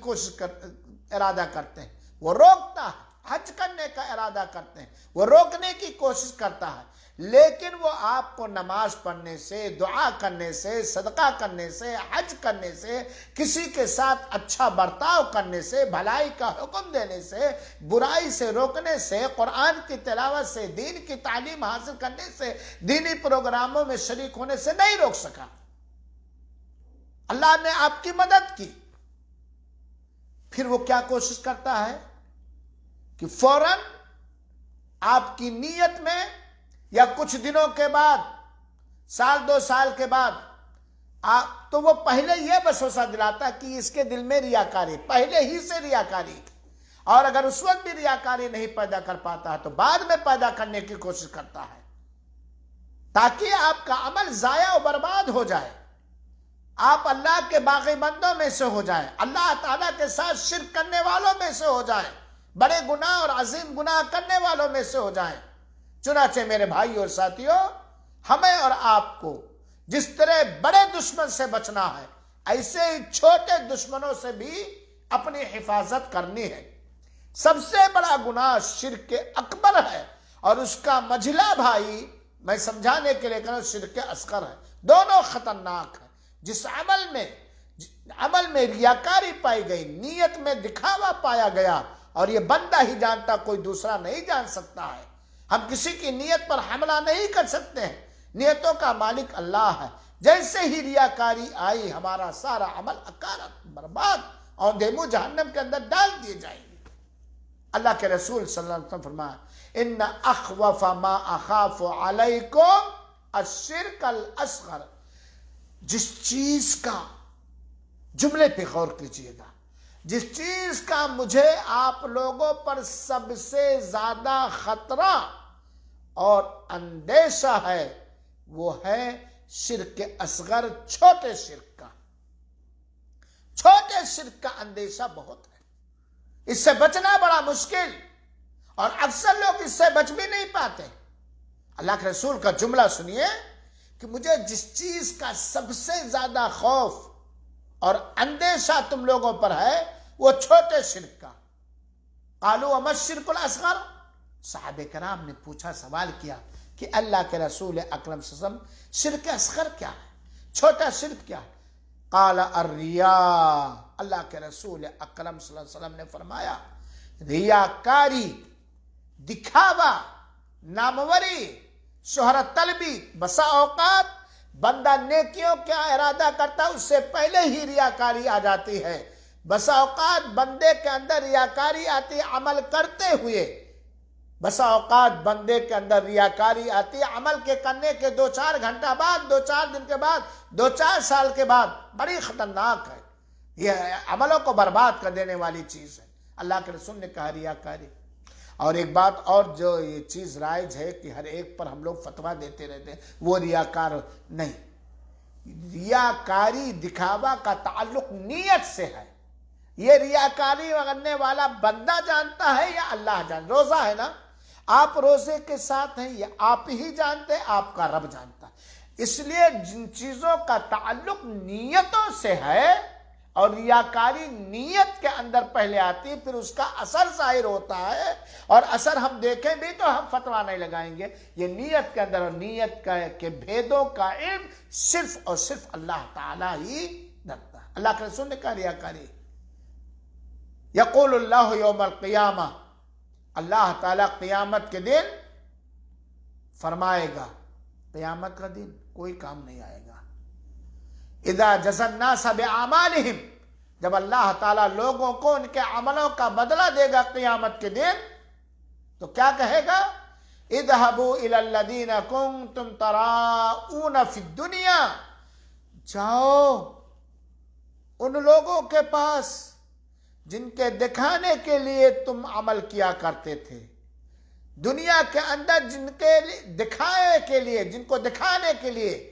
ارادہ کرتے ہیں وہ روکتا ہے، حج کرنے کا ارادہ کرتے ہیں وہ روکنے کی کوشش کرتا ہے، لیکن وہ آپ کو نماز پڑھنے سے، دعا کرنے سے، صدقہ کرنے سے، حج کرنے سے، کسی کے ساتھ اچھا برتاؤ کرنے سے، بھلائی کا حکم دینے سے، برائی سے روکنے سے، قرآن کی تلاوت سے، دین کی تعلیم حاصل کرنے سے، دینی پروگراموں میں شریک ہونے سے نہیں روک سکا۔ اللہ نے آپ کی مدد کی، پھر وہ کیا کوشش کرتا ہے کہ فوراً آپ کی نیت میں یا کچھ دنوں کے بعد، سال دو سال کے بعد، تو وہ پہلے یہ وسوسہ دلاتا کہ اس کے دل میں ریاکاری، پہلے ہی سے ریاکاری، اور اگر اس وقت بھی ریاکاری نہیں پیدا کر پاتا ہے تو بعد میں پیدا کرنے کی کوشش کرتا ہے تاکہ آپ کا عمل ضائع و برباد ہو جائے، آپ اللہ کے باقی بندوں میں سے ہو جائیں، اللہ تعالیٰ کے ساتھ شرک کرنے والوں میں سے ہو جائیں، بڑے گناہ اور عظیم گناہ کرنے والوں میں سے ہو جائیں۔ چنانچہ میرے بھائی اور ساتھیوں، ہمیں اور آپ کو جس طرح بڑے دشمن سے بچنا ہے، ایسے ہی چھوٹے دشمنوں سے بھی اپنی حفاظت کرنی ہے۔ سب سے بڑا گناہ شرک اکبر ہے، اور اس کا مجھلا بھائی میں سمجھانے کے لیے کہوں شرک اصغر ہے۔ دونوں خطرناک ہیں۔ جس عمل میں ریاکاری پائی گئی، نیت میں دکھاوا پایا گیا، اور یہ بندہ ہی جانتا، کوئی دوسرا نہیں جان سکتا ہے۔ ہم کسی کی نیت پر حملہ نہیں کر سکتے ہیں، نیتوں کا مالک اللہ ہے۔ جیسے ہی ریاکاری آئی، ہمارا سارا عمل اکارت، برباد، اور دیمو جہنم کے اندر ڈال دیے جائیں گے۔ اللہ کے رسول صلی اللہ علیہ وسلم فرمایا، ان اخوف ما اخاف علیکم الشرک الاصغر۔ جس چیز کا، جملے پہ غور کیجئے گا، جس چیز کا مجھے آپ لوگوں پر سب سے زیادہ خطرہ اور اندیشہ ہے، وہ ہے شرک اصغر، چھوٹے شرک کا۔ چھوٹے شرک کا اندیشہ بہت ہے، اس سے بچنا بڑا مشکل، اور اکثر لوگ اس سے بچ بھی نہیں پاتے۔ اللہ کے رسول کا جملہ سنیے کہ مجھے جس چیز کا سب سے زیادہ خوف اور اندیشہ تم لوگوں پر ہے وہ چھوٹے شرک کا۔ قالوا وما الشرک الاصغر، صحابہ کرام نے پوچھا، سوال کیا کہ اللہ کے رسول اکرم صلی اللہ علیہ وسلم شرک اصغر کیا ہے، چھوٹا شرک کیا ہے؟ قال الریاء، اللہ کے رسول اکرم صلی اللہ علیہ وسلم نے فرمایا ریاکاری، دکھاوا، ناموری، شہرت طلبی، بسا اوقات بندہ نیکیوں کیا ارادہ کرتا ہے اس سے پہلے ہی ریاکاری آ جاتی ہے. بسا اوقات بندے کے اندر ریاکاری آتی ہے عمل کرتے ہوئے، بسا اوقات بندے کے اندر ریاکاری آتی ہے عمل کے کرنے کے 2-4 گھنٹہ بعد، 2-4 دن کے بعد، 2-4 سال کے بعد. بڑی خطرناک ہے، یہ عملوں کو برباد کر دینے والی چیز ہے. اللہ کے رسول نے کہا ریاکاری. اور ایک بات اور جو یہ چیز رائج ہے کہ ہر ایک پر ہم لوگ فتویٰ دیتے رہتے ہیں، وہ ریاکار نہیں. ریاکاری دکھاوا کا تعلق نیت سے ہے. یہ ریاکاری کرنے والا بندہ جانتا ہے یا اللہ جانتا؟ روزہ ہے نا، آپ روزے کے ساتھ ہیں یہ آپ ہی جانتے ہیں، آپ کا رب جانتا ہے. اس لیے جن چیزوں کا تعلق نیتوں سے ہے اور ریاکاری نیت کے اندر پہلے آتی، پھر اس کا اثر ظاہر ہوتا ہے، اور اثر ہم دیکھیں بھی تو ہم فتویٰ نہیں لگائیں گے. یہ نیت کے اندر، اور نیت کے بھیدوں کا علم صرف اور صرف اللہ تعالیٰ ہی رکھتا ہے. اللہ کے رسول نے کہا ریاکاری. یقول اللہ یوم القیامہ، اللہ تعالیٰ قیامت کے دن فرمائے گا، قیامت کا دن کوئی کام نہیں آئے گا. اذا جزا الناس باعمالہم، جب اللہ تعالیٰ لوگوں کو ان کے عملوں کا بدلہ دے گا قیامت کے دن، تو کیا کہے گا؟ اذهبوا الى الذين كنتم تراؤون في الدنيا، جاؤ ان لوگوں کے پاس جن کے دکھانے کے لیے تم عمل کیا کرتے تھے. دنیا کے اندر جن کے دکھانے کے لیے، جن کو دکھانے کے لیے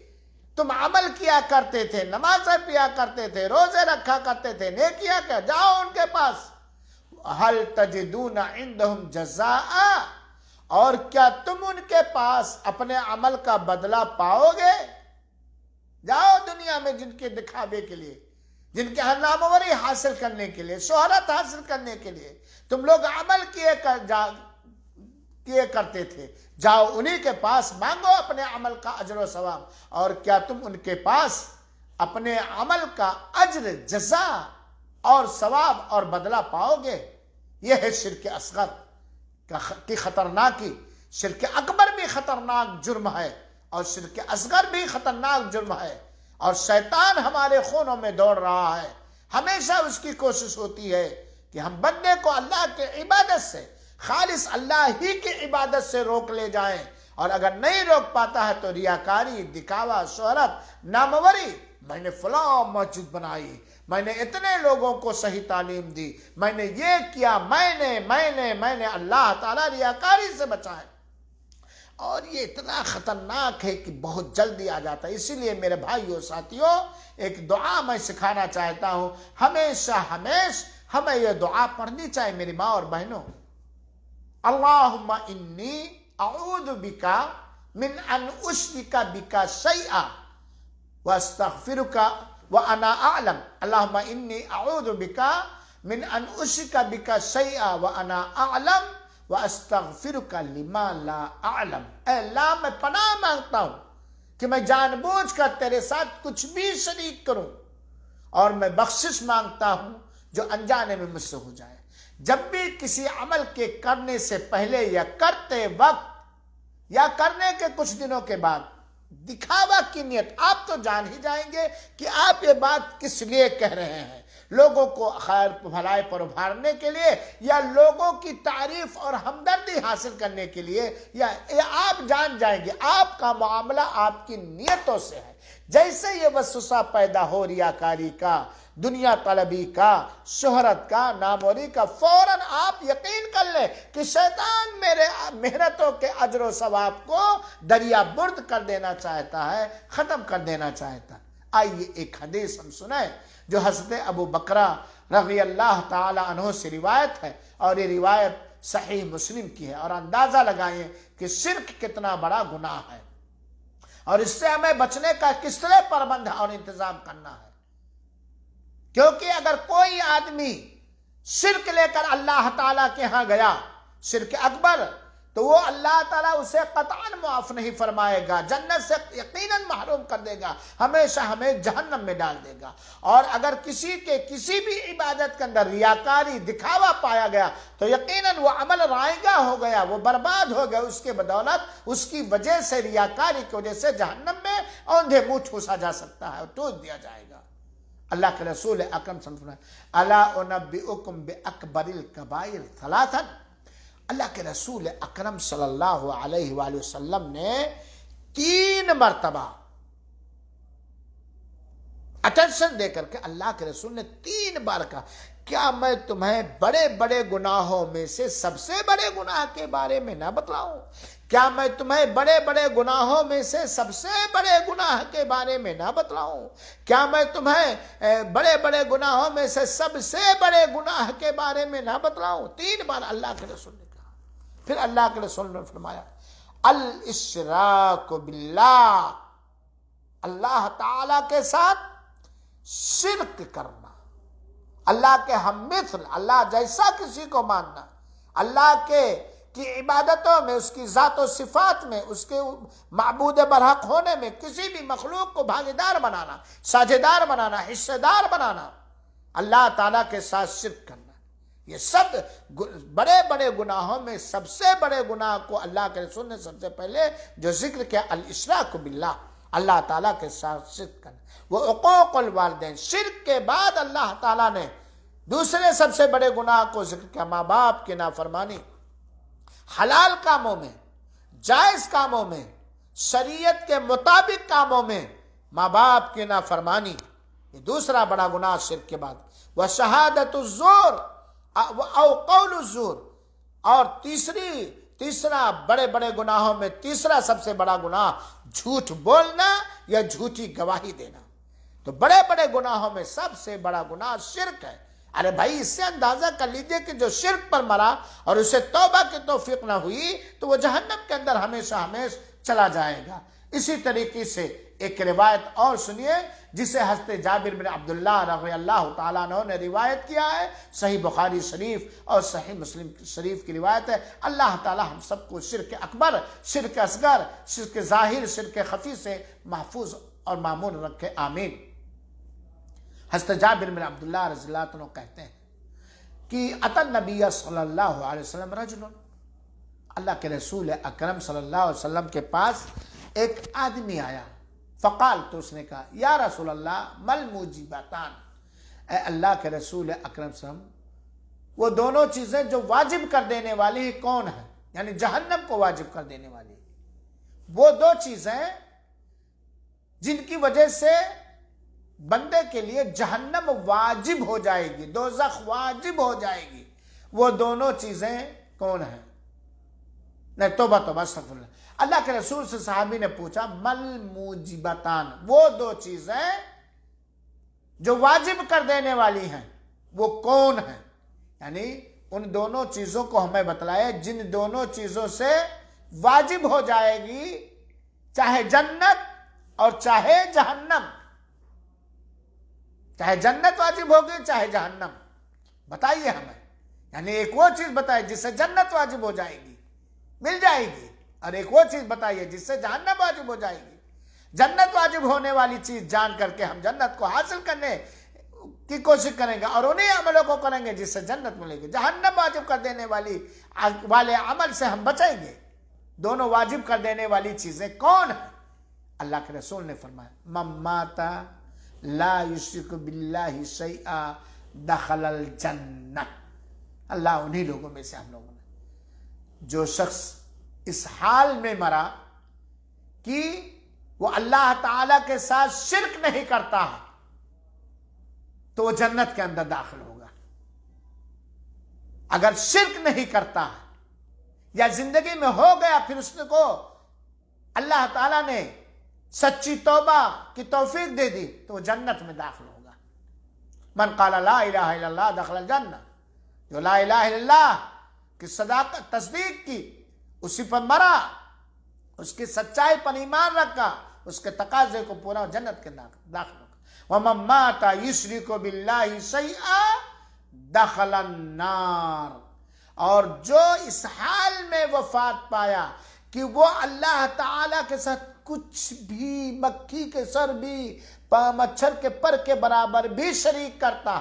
تم عمل کیا کرتے تھے، نمازیں پیا کرتے تھے، روزے رکھا کرتے تھے، نیکیاں کیا، جاؤ ان کے پاس. هل تجدون عندهم جزاء، اور کیا تم ان کے پاس اپنے عمل کا بدلہ پاؤ گے؟ جاؤ دنیا میں جن کے دکھاوے کے لیے، جن کے ناموری حاصل کرنے کے لیے، شہرت حاصل کرنے کے لیے تم لوگ عمل کیے کرتے تھے، جاؤ انہی کے پاس مانگو اپنے عمل کا اجر و ثواب. اور کیا تم ان کے پاس اپنے عمل کا اجر، جزا اور ثواب اور بدلہ پاؤ گے؟ یہ ہے شرک اصغر کی خطرناکی. شرک اکبر بھی خطرناک جرم ہے اور شرک اصغر بھی خطرناک جرم ہے. اور شیطان ہمارے خونوں میں دوڑ رہا ہے. ہمیشہ اس کی کوشش ہوتی ہے کہ ہم بندے کو اللہ کے عبادت سے، خالص اللہ ہی کی عبادت سے روک لے جائیں. اور اگر نہیں روک پاتا ہے تو ریاکاری، دکھاوا، شہرت، ناموری، میں نے فلاں مسجد بنائی، میں نے اتنے لوگوں کو صحیح تعلیم دی، میں نے یہ کیا، میں نے اللہ تعالیٰ ریاکاری سے بچائے. اور یہ اتنا خطرناک ہے کہ بہت جلدی آ جاتا ہے. اسی لیے میرے بھائیوں ساتھیوں، ایک دعا میں سکھانا چاہتا ہوں. ہمیشہ ہمیں یہ دعا پڑھنی چاہیے میری ماں اور بہنوں. اللہم انی اعوذ بکا من ان اشرک بکا شیئا واستغفرک وانا اعلم. اللہم انی اعوذ بکا من ان اشرک بکا شیئا وانا اعلم وَأَسْتَغْفِرُكَ لِمَا لَا أَعْلَمُ. اے اللہ میں پناہ مانگتا ہوں کہ میں جان بوجھ کر تیرے ساتھ کچھ بھی شریک کروں، اور میں بخشش مانگتا ہوں جو انجانے میں مجھ سے ہو جائے. جب بھی کسی عمل کے کرنے سے پہلے یا کرتے وقت یا کرنے کے کچھ دنوں کے بعد دکھاوا کی نیت، آپ تو جان ہی جائیں گے کہ آپ یہ بات کس لیے کہہ رہے ہیں، لوگوں کو خیر بھلائی پر ابھارنے کے لیے، یا لوگوں کی تعریف اور ہمدردی حاصل کرنے کے لیے، یا آپ جان جائیں گے آپ کا معاملہ آپ کی نیتوں سے ہے. جیسے یہ وسوسہ پیدا ہو ریاکاری کا، دنیا طلبی کا، شہرت کا، ناموری کا، فوراً آپ یقین کر لیں کہ شیطان میرے محنتوں کے اجر و ثواب کو دریا برد کر دینا چاہتا ہے، ختم کر دینا چاہتا ہے. آئیے ایک حدیث ہم سنیں جو حضرت ابو بکرہ رضی اللہ تعالی عنہ سے روایت ہے، اور یہ روایت صحیح مسلم کی ہے. اور اندازہ لگائیں کہ شرک کتنا بڑا گناہ ہے، اور اس سے ہمیں بچنے کا کس طرح پربند اور انتظام کرنا ہے. کیونکہ اگر کوئی آدمی شرک لے کر اللہ تعالیٰ کے ہاں گیا، شرک اکبر، تو وہ اللہ تعالیٰ اسے قطعاً معاف نہیں فرمائے گا، جنت سے یقیناً محروم کر دے گا، ہمیشہ ہمیں جہنم میں ڈال دے گا۔ اور اگر کسی کے کسی بھی عبادت کے اندر ریاکاری، دکھاوا پایا گیا تو یقیناً وہ عمل رائیگاں ہو گیا، وہ برباد ہو گیا۔ اس کے بدولت، اس کی وجہ سے، ریاکاری کی وجہ سے جہنم میں اوندھے منہ ٹھوسا جا سکتا ہے اور ٹھوس دیا جائے گا۔ اللہ کے رسول اکرم صلی اللہ علیہ وسلم، الا انبئکم باکبر الکبائر ثلاثا، اللہ کے رسول اکرم صلی اللہ علیہ وآلہ وسلم نے 3 مرتبہ اٹینشن دے کر کے اللہ کے رسول نے 3 بار کہا، کیا میں تمہیں بڑے بڑے گناہوں میں سے سب سے بڑے گناہ کے بارے میں نہ بتلاؤں؟ کیا میں تمہیں بڑے بڑے گناہوں میں سے سب سے بڑے گناہ کے بارے میں نہ بتلاؤں؟ کیا میں تمہیں بڑے بڑے گناہوں میں سے سب سے بڑے گناہ کے بارے میں نہ بتلاؤں؟ 3 بار اللہ کے رسول نے کہا۔ پھر اللہ کے رسول نے فرمایا، الاشراک باللہ، اللہ تعالی کے ساتھ شرک کرنا، اللہ کے ہم مثل، اللہ جیسا کسی کو ماننا، اللہ کی عبادتوں میں، اس کی ذات و صفات میں، اس کے معبود برحق ہونے میں کسی بھی مخلوق کو بھاگیدار بنانا، ساجھیدار بنانا، حصہ دار بنانا، اللہ تعالیٰ کے ساتھ شرک کرنا۔ یہ سب بڑے بڑے گناہوں میں سب سے بڑے گناہ کو اللہ کے رسول نے سب سے پہلے جو ذکر کیا، الاشراک باللہ، اللہ تعالیٰ کے ساتھ شرک کرنا، وہ عقوق الوالدین۔ شرک کے بعد اللہ تعالیٰ نے دوسرے سب سے بڑے گناہ کو ذکر کیا، ماں باپ کی نافرمانی، حلال کاموں میں، جائز کاموں میں، شریعت کے مطابق کاموں میں ماں باپ کی نافرمانی، یہ دوسرا بڑا گناہ شرک کے بعد۔ وشہادت الزور او قول الزور، اور تیسرا بڑے بڑے گناہوں میں تیسرا سب سے بڑا گناہ جھوٹ بولنا یا جھوٹی گواہی دینا۔ تو بڑے بڑے گناہوں میں سب سے بڑا گناہ شرک ہے۔ ارے بھائی، اس سے اندازہ کر لیجئے کہ جو شرک پر مرا اور اسے توبہ کی توفیق نہ ہوئی تو وہ جہنم کے اندر ہمیشہ ہمیشہ چلا جائے گا۔ اسی طریقے سے ایک روایت اور سنیے جسے حضرت جابر بن عبداللہ رضی اللہ تعالیٰ عنہ نے روایت کیا ہے، صحیح بخاری شریف اور صحیح مسلم شریف کی روایت ہے۔ اللہ تعالیٰ ہم سب کو شرک اکبر، شرک اصغر، شرک ظاہر، شرک خفی سے محفوظ اور مامون رکھے، آمین۔ حضرت جابر بن عبداللہ رضی اللہ عنہ کہتے ہیں کہ اتى النبی صلی اللہ علیہ وسلم رجل، اللہ کے رسول اکرم صلی اللہ علیہ وسلم کے پاس ایک آدمی آیا، فقال، تو اس نے کہا، یا رسول اللہ مل موجبتان، اے اللہ کے رسول اکرم صلی اللہ علیہ وسلم، وہ دونوں چیزیں جو واجب کر دینے والی کون ہیں، یعنی جہنم کو واجب کر دینے والی، وہ 2 چیزیں جن کی وجہ سے بندے کے لیے جہنم واجب ہو جائے گی، دوزخ واجب ہو جائے گی، وہ دونوں چیزیں کون ہیں؟ نہیں، توبہ استغفر اللہ۔ اللہ کے رسول سے صحابی نے پوچھا، مل موجبتان، وہ 2 چیزیں جو واجب کر دینے والی ہیں وہ کون ہیں؟ یعنی ان دونوں چیزوں کو ہمیں بتلایا جن دونوں چیزوں سے واجب ہو جائے گی چاہے جنت اور چاہے جہنم، چاہے جنت واجب ہوگی چاہے جہنم، بتائیے ہمیں۔ یعنی ایک وہ چیز بتائیے جس سے جنت واجب ہو جائے گی، مل جائے گی، اور ایک وہ چیز بتائیے جس سے جہنم واجب ہو جائے گی۔ جنت واجب ہونے والی چیز جان کر کے ہم جنت کو حاصل کرنے کی کوشش کریں گے اور انہیں عملوں کو کریں گے جس سے جنت ملے گی۔ جہنم واجب کر دینے والے عمل سے ہم بچیں گے۔ دونوں واجب کر دینے والی چیزیں کون ہیں؟ اللہ کے رسول نے فرمایا، من مات لا یشرک باللہ شیئا دخل الجنہ۔ اللہ انہی لوگوں میں سے ہم لوگوں نے، جو شخص اس حال میں مرا کہ وہ اللہ تعالی کے ساتھ شرک نہیں کرتا تو وہ جنت کے اندر داخل ہوگا۔ اگر شرک نہیں کرتا یا زندگی میں ہو گیا پھر اس کو اللہ تعالیٰ نے سچی توبہ کی توفیق دے دی تو وہ جنت میں داخل ہوگا۔ من قال لا الہ الا اللہ دخل الجنہ، جو لا الہ الا اللہ کی صداقت تصدیق کی، اسی پر مرا، اس کی سچائی پر ایمان رکھا، اس کے تقاضے کو پورا جنت کے داخل ہوگا۔ وَمَن مَاتَ يُشْرِكُ بِاللَّهِ شَيْئًا دَخَلَ النَّارِ، اور جو اس حال میں وفات پایا کہ وہ اللہ تعالیٰ کے ساتھ کچھ بھی مکھی کے سر بھی مچھر کے پر کے برابر بھی شریک کرتا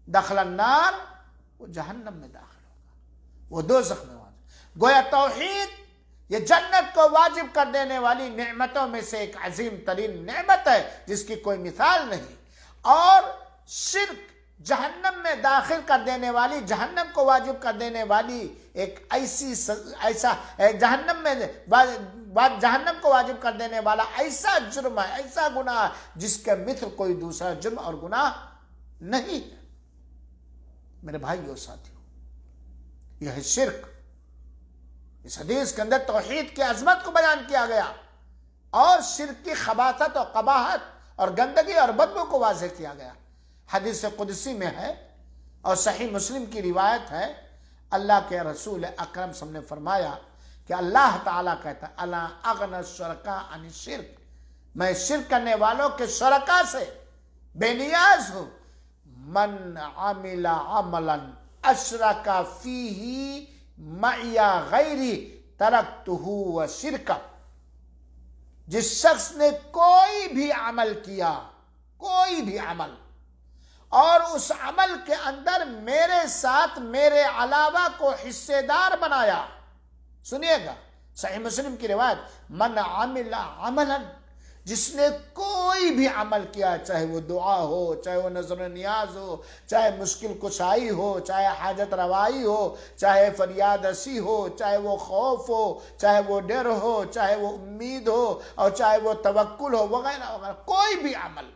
دخل النار، وہ جہنم میں داخل ہوگا، وہ دوزخ میں واجب۔ گویا توحید یہ جنت کو واجب کر دینے والی نعمتوں میں سے ایک عظیم ترین نعمت ہے جس کی کوئی مثال نہیں، اور شرک جہنم میں داخل کر دینے والی، جہنم کو واجب کر دینے والی ایک جہنم کو واجب کر دینے والا ایسا جرم ہے، ایسا گناہ ہے جس کے مثل کوئی دوسرا جرم اور گناہ نہیں ہے۔ میرے بھائیو ساتھیو، یہ ہے شرک۔ اس حدیث کے اندر توحید کی عظمت کو بیان کیا گیا اور شرک کی خباثت اور قباحت اور گندگی اور بدبو کو واضح کیا گیا۔ حدیث قدسی میں ہے اور صحیح مسلم کی روایت ہے، اللہ کے رسول اکرم صلی اللہ علیہ وسلم نے فرمایا کہ اللہ تعالیٰ کہتا ہے الا اغنى الشرکاء عن الشرک، میں شرک کرنے والوں کے شرکا سے بے نیاز ہوں۔ من عمل عملا اشرک فیہ معی غیری ترکتہ وشرکہ، جس شخص نے کوئی بھی عمل کیا، کوئی بھی عمل، اور اس عمل کے اندر میرے ساتھ میرے علاوہ کو حصے دار بنایا، سنیے گا صحیح مسلم کی روایت، من عمل عملا، جس نے کوئی بھی عمل کیا، چاہے وہ دعا ہو، چاہے وہ نظر و نیاز ہو، چاہے مشکل کشائی ہو، چاہے حاجت روائی ہو، چاہے فریاد رسی ہو، چاہے وہ خوف ہو، چاہے وہ ڈر ہو، چاہے وہ امید ہو، اور چاہے وہ توکل ہو، وغیرہ وغیرہ، کوئی بھی عمل،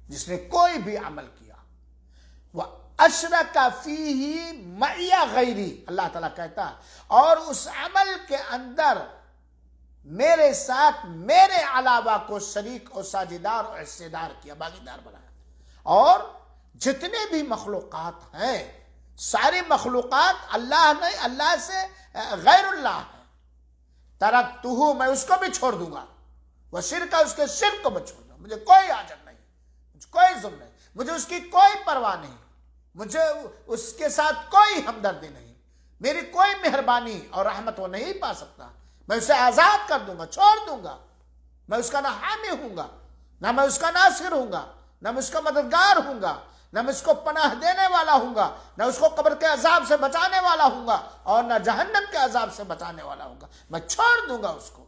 جس نے کوئی بھی عمل کیا، وہ اشرک فیہ معی غیری، اللہ تعالیٰ کہتا ہے، اور اس عمل کے اندر میرے ساتھ میرے علاوہ کو شریک اور ساجدار اور حصے دار کیا، باغیدار بنایا۔ اور جتنے بھی مخلوقات ہیں، ساری مخلوقات اللہ سے غیر اللہ ہے، ترکتہ، میں اس کو بھی چھوڑ دوں گا، وہ شرک ہے، اس کے شرک کو میں چھوڑ دوں گا، مجھے کوئی حاجت نہیں، مجھے کوئی ظلم نہیں، مجھے اس کی کوئی پرواہ نہیں، مجھے اس کے ساتھ کوئی ہمدردی نہیں، میری کوئی مہربانی اور رحمت وہ نہیں پا سکتا، میں اسے آزاد کر دوں گا، چھوڑ دوں گا، میں اس کا نہ حامی ہوں گا، نہ میں اس کا ناصر ہوں گا، نہ میں اس کا مددگار ہوں گا، نہ میں اس کو پناہ دینے والا ہوں گا، نہ اس کو قبر کے عذاب سے بچانے والا ہوں گا، اور نہ جہنم کے عذاب سے بچانے والا ہوں گا، میں چھوڑ دوں گا اس کو،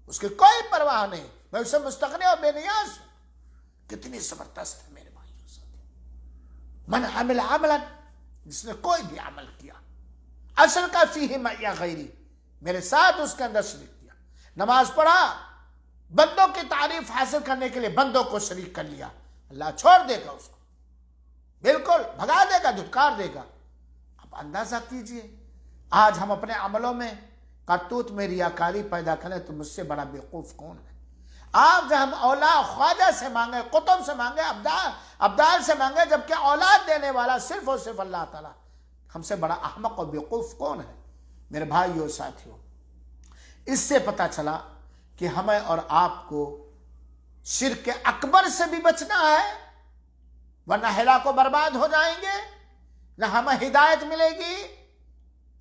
اس کی کوئی پرواہ نہیں، میں اسے مستغنی اور بے نیاز ہوں۔ کتنی زبردست ہے میرے بھائیوں ساتھ، من عمل عملا، جس نے کوئی بھی عمل کیا، اشرک فیہ معی غیری، میرے ساتھ اس کے اندر شریک کیا، نماز پڑھا، بندوں کی تعریف حاصل کرنے کے لیے بندوں کو شریک کر لیا، اللہ چھوڑ دے گا اس کو، بالکل بھگا دے گا، دھتکار دے گا۔ اب اندازہ کیجئے آج ہم اپنے عملوں میں کرتوت میں ریاکاری پیدا کریں تو مجھ سے بڑا بیوقوف کون ہے؟ آپ جب ہم اولاد خواجہ سے مانگے، قطب سے مانگے، ابدال سے مانگے، جبکہ اولاد دینے والا صرف اور صرف اللہ تعالیٰ، ہم سے بڑا احمق اور بیوقوف کون ہے؟ میرے بھائیو ساتھیو، اس سے پتہ چلا کہ ہمیں اور آپ کو شرک اکبر سے بھی بچنا ہے، ورنہ ہلاک و برباد ہو جائیں گے، نہ ہمیں ہدایت ملے گی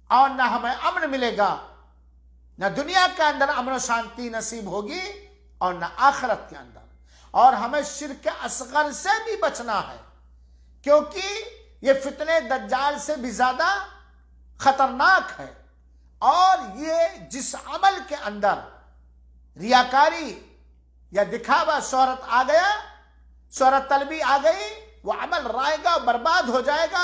اور نہ ہمیں امن ملے گا، نہ دنیا کے اندر امن و شانتی نصیب ہوگی اور نہ آخرت کے اندر۔ اور ہمیں شرک اصغر سے بھی بچنا ہے، کیونکہ یہ فتنہ دجال سے بھی زیادہ خطرناک ہے، اور یہ جس عمل کے اندر ریاکاری یا دکھاوا، شہرت آ گیا، شہرت طلبی آ گئی، وہ عمل رائے گا، برباد ہو جائے گا،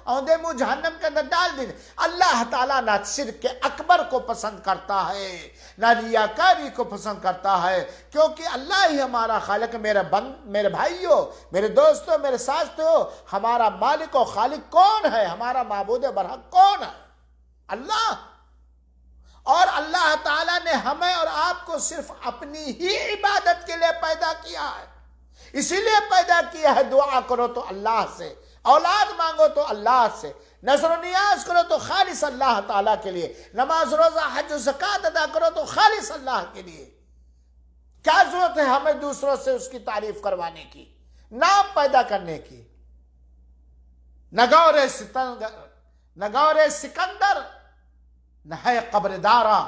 اوندے منہ جہنم کے اندر ڈال دیں گے۔ اللہ تعالیٰ نہ شرک اکبر کو پسند کرتا ہے، نہ ریاکاری کو پسند کرتا ہے، کیونکہ اللہ ہی ہمارا خالق۔ میرے بھائیوں، میرے دوستوں، میرے ساتھیوں، ہمارا مالک و خالق کون ہے؟ ہمارا معبود برحق کون ہے؟ اللہ۔ اور اللہ تعالیٰ نے ہمیں اور آپ کو صرف اپنی ہی عبادت کے لیے پیدا کیا ہے، اسی لیے پیدا کیا ہے۔ دعا کرو تو اللہ سے، اولاد مانگو تو اللہ سے، نظر و نیاز کرو تو خالص اللہ تعالیٰ کے لیے، نماز روزہ حج و زکوٰۃ ادا کرو تو خالص اللہ کے لیے۔ کیا ضرورت ہے ہمیں دوسروں سے اس کی تعریف کروانے کی، نام پیدا کرنے کی؟ نگور سکندر نہ ہے قبر دارا،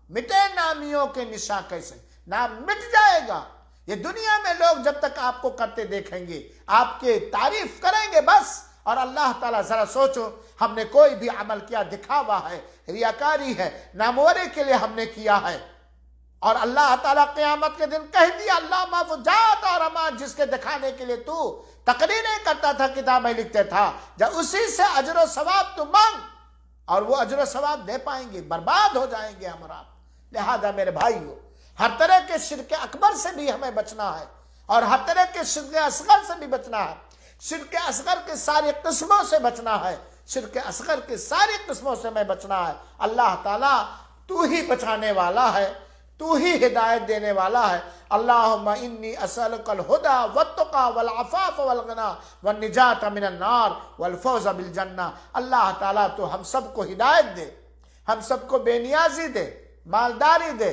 مٹے نامیوں کے نشاں کیسے، نام مٹ جائے گا۔ یہ دنیا میں لوگ جب تک آپ کو کرتے دیکھیں گے، آپ کی تعریف کریں گے بس۔ اور اللہ تعالیٰ ذرا سوچو، ہم نے کوئی بھی عمل کیا دکھاوا ہے، ریاکاری ہے، ناموری کے لیے ہم نے کیا ہے، اور اللہ تعالیٰ قیامت کے دن کہہ دیا اللہ محفوظات اور امان جس کے دکھانے کے لیے تو تقریریں کرتا تھا، کتابیں لکھتے تھا، جب اسی سے اجر و ثواب تو مانگ، اور وہ اجر و ثواب دے پائیں گے؟ برباد ہو جائیں گے ہم اور آپ۔ لہذا میرے بھائیو، ہر طرح کے شرک اکبر سے بھی ہمیں بچنا ہے، اور ہر طرح کے شرک اصغر سے بھی بچنا ہے۔ شرک اصغر کے ساری قسموں سے بچنا ہے، شرک اصغر کے ساری قسموں سے میں بچنا ہے۔ اللہ تعالیٰ تو ہی بچانے والا ہے، تو ہی ہدایت دینے والا ہے۔ اللہم انی اسألک الہدی والتقی والعفاف والغنی والنجاۃ من النار والفوز بالجنہ۔ اللہ تعالیٰ تو ہم سب کو ہدایت دے، ہم سب کو بے نیازی دے، مالداری دے۔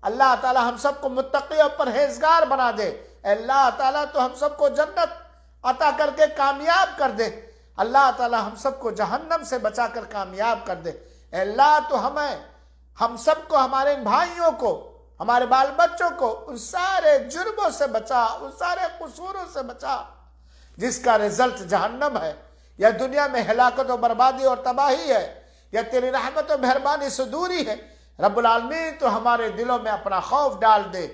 اللہ تعالیٰ ہم سب کو متقی اور پرہیزگار بنا دے۔ اللہ تعالیٰ تو ہم سب کو جنت عطا کر کے کامیاب کر دے۔ اللہ تعالیٰ ہم سب کو جہنم سے بچا کر کامیاب کر دے۔ اللہ تو ہم سب کو، ہمارے ان بھائیوں کو، ہمارے بال بچوں کو ان سارے جرموں سے بچا، ان سارے قصوروں سے بچا جس کا رزلٹ جہنم ہے، یا دنیا میں ہلاکت و بربادی اور تباہی ہے، یا تیری رحمت و مہربانی سے دوری ہے۔ رب العالمین تو ہمارے دلوں میں اپنا خوف ڈال دے،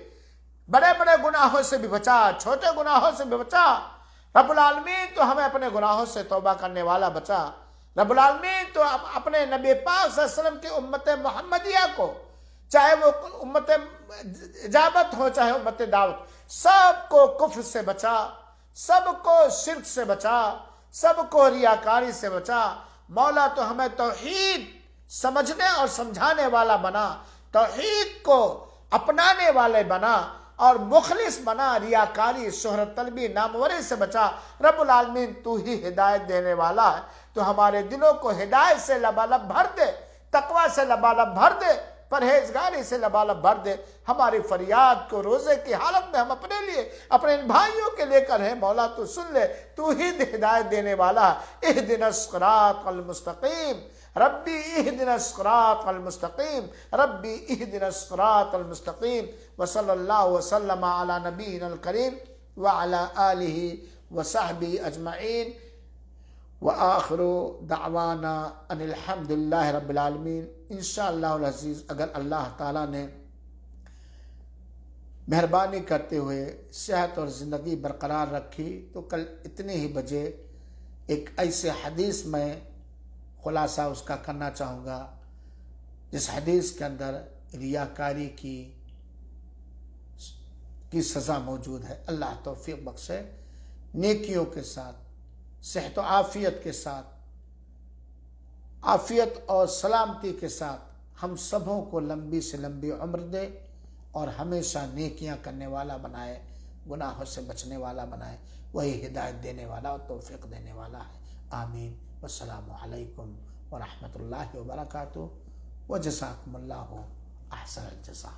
بڑے بڑے گناہوں سے بھی بچا، چھوٹے گناہوں سے بھی بچا۔ رب العالمین تو ہمیں اپنے گناہوں سے توبہ کرنے والا بچا۔ رب العالمین تو اپنے نبی پاک صلی اللہ علیہ وسلم کی امت محمدیہ کو، چاہے وہ امت اجابت ہو چاہے امت دعوت، سب کو کفر سے بچا، سب کو شرک سے بچا، سب کو ریاکاری سے بچا۔ مولا تو ہمیں توحید سمجھنے اور سمجھانے والا بنا، توحید کو اپنانے والے بنا، اور مخلص بنا، ریاکاری، شہرت طلبی، ناموری سے بچا۔ رب العالمین تو ہی ہدایت دینے والا ہے، تو ہمارے دلوں کو ہدایت سے لبالب بھر دے، تقوی سے لبالب بھر دے، پرہیزگاری سے لبالب بھر دے۔ ہماری فریاد کو روزے کی حالت میں ہم اپنے لیے، اپنے ان بھائیوں کے لے کر ہیں، مولا تو سن لے، تو ہی ہدایت دینے والا ہے۔ اہدنا الصراط المستقیم، ربی اہدنا الصراط المستقیم، ربی اہدنا الصراط المستقیم۔ وصلی اللہ وسلم علی نبینا الکریم وعلی آلہ وصحبہ اجمعین، وآخر دعوانا ان الحمدللہ رب العالمین۔ انشاءاللہ العزیز اگر اللہ تعالیٰ نے مہربانی کرتے ہوئے صحت اور زندگی برقرار رکھی تو کل اتنے ہی بجے ایک ایسے حدیث میں خلاصہ اس کا کرنا چاہوں گا جس حدیث کے اندر ریاکاری کی سزا موجود ہے۔ اللہ توفیق بخشے، نیکیوں کے ساتھ، صحت و عافیت کے ساتھ، عافیت اور سلامتی کے ساتھ ہم سبوں کو لمبی سے لمبی عمر دے، اور ہمیشہ نیکیاں کرنے والا بنائے، گناہوں سے بچنے والا بنائے۔ وہی ہدایت دینے والا اور توفیق دینے والا ہے۔ آمین۔ والسلام علیکم ورحمۃ اللہ وبرکاتہ، وجزاکم اللہ احسن الجزاء۔